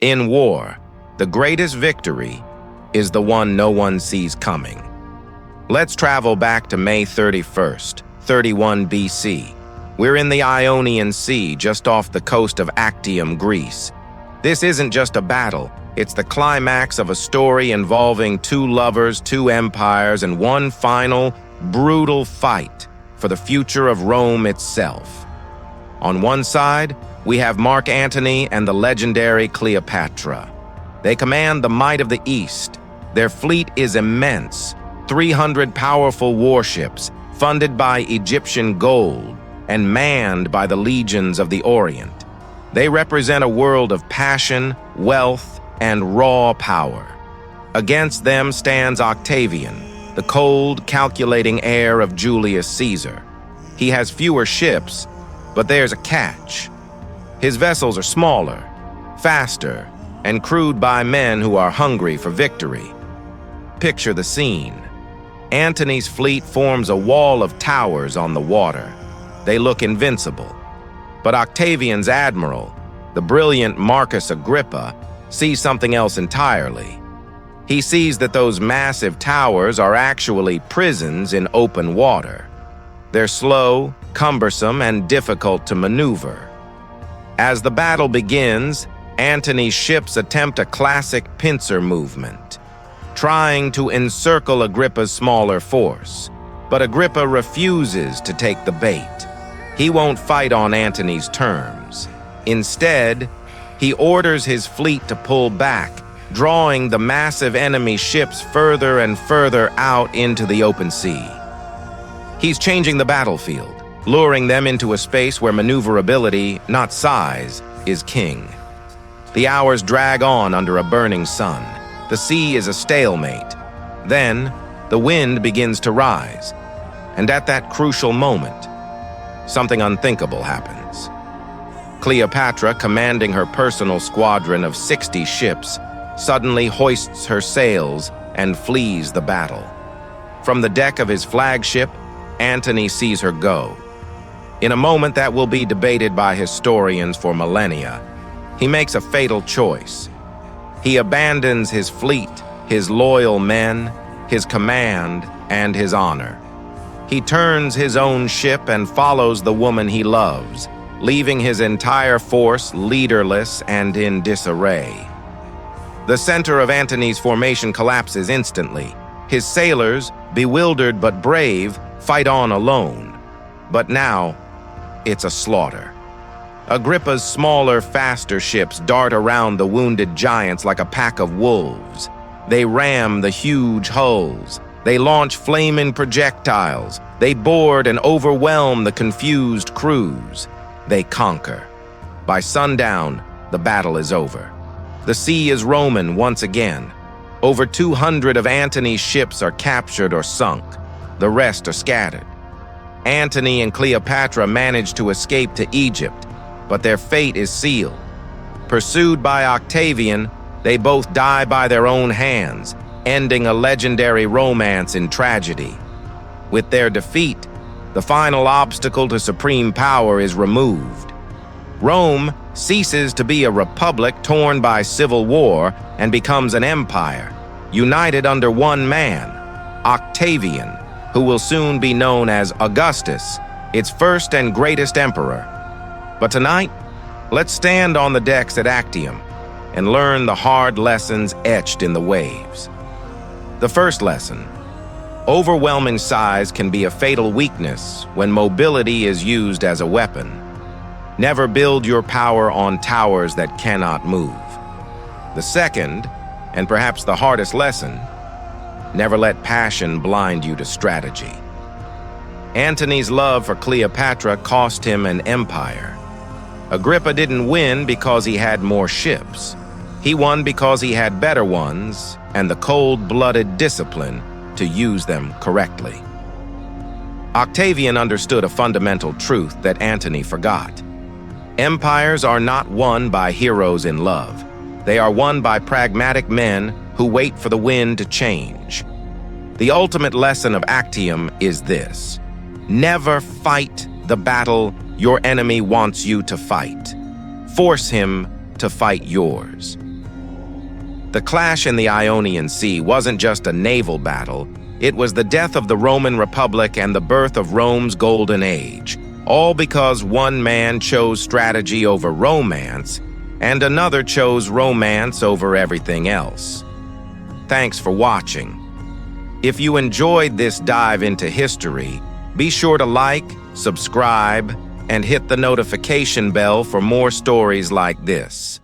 In war, the greatest victory is the one no one sees coming. Let's travel back to May 31st, 31 BC. We're in the Ionian Sea, just off the coast of Actium, Greece. This isn't just a battle, it's the climax of a story involving two lovers, two empires, and one final, brutal fight for the future of Rome itself. On one side, we have Mark Antony and the legendary Cleopatra. They command the might of the East. Their fleet is immense, 300 powerful warships, funded by Egyptian gold and manned by the legions of the Orient. They represent a world of passion, wealth, and raw power. Against them stands Octavian, the cold, calculating heir of Julius Caesar. He has fewer ships, but there's a catch. His vessels are smaller, faster, and crewed by men who are hungry for victory. Picture the scene. Antony's fleet forms a wall of towers on the water. They look invincible. But Octavian's admiral, the brilliant Marcus Agrippa, sees something else entirely. He sees that those massive towers are actually prisons in open water. They're slow, cumbersome, and difficult to maneuver. As the battle begins, Antony's ships attempt a classic pincer movement, trying to encircle Agrippa's smaller force. But Agrippa refuses to take the bait. He won't fight on Antony's terms. Instead, he orders his fleet to pull back, drawing the massive enemy ships further and further out into the open sea. He's changing the battlefield, luring them into a space where maneuverability, not size, is king. The hours drag on under a burning sun. The sea is a stalemate. Then, the wind begins to rise. And at that crucial moment, something unthinkable happens. Cleopatra, commanding her personal squadron of 60 ships, suddenly hoists her sails and flees the battle. From the deck of his flagship, Antony sees her go. In a moment that will be debated by historians for millennia, he makes a fatal choice. He abandons his fleet, his loyal men, his command, and his honor. He turns his own ship and follows the woman he loves, leaving his entire force leaderless and in disarray. The center of Antony's formation collapses instantly. His sailors, bewildered but brave, fight on alone. But now, it's a slaughter. Agrippa's smaller, faster ships dart around the wounded giants like a pack of wolves. They ram the huge hulls. They launch flaming projectiles. They board and overwhelm the confused crews. They conquer. By sundown, the battle is over. The sea is Roman once again. Over 200 of Antony's ships are captured or sunk. The rest are scattered. Antony and Cleopatra manage to escape to Egypt, but their fate is sealed. Pursued by Octavian, they both die by their own hands, ending a legendary romance in tragedy. With their defeat, the final obstacle to supreme power is removed. Rome ceases to be a republic torn by civil war and becomes an empire, united under one man, Octavian, who will soon be known as Augustus, its first and greatest emperor. But tonight, let's stand on the decks at Actium and learn the hard lessons etched in the waves. The first lesson: overwhelming size can be a fatal weakness when mobility is used as a weapon. Never build your power on towers that cannot move. The second, and perhaps the hardest lesson: never let passion blind you to strategy. Antony's love for Cleopatra cost him an empire. Agrippa didn't win because he had more ships. He won because he had better ones and the cold-blooded discipline to use them correctly. Octavian understood a fundamental truth that Antony forgot. Empires are not won by heroes in love. They are won by pragmatic men who wait for the wind to change. The ultimate lesson of Actium is this: Never fight the battle your enemy wants you to fight. Force him to fight yours. The clash in the Ionian Sea wasn't just a naval battle, it was the death of the Roman Republic and the birth of Rome's Golden Age, all because one man chose strategy over romance, and another chose romance over everything else. Thanks for watching. If you enjoyed this dive into history, be sure to like, subscribe, and hit the notification bell for more stories like this.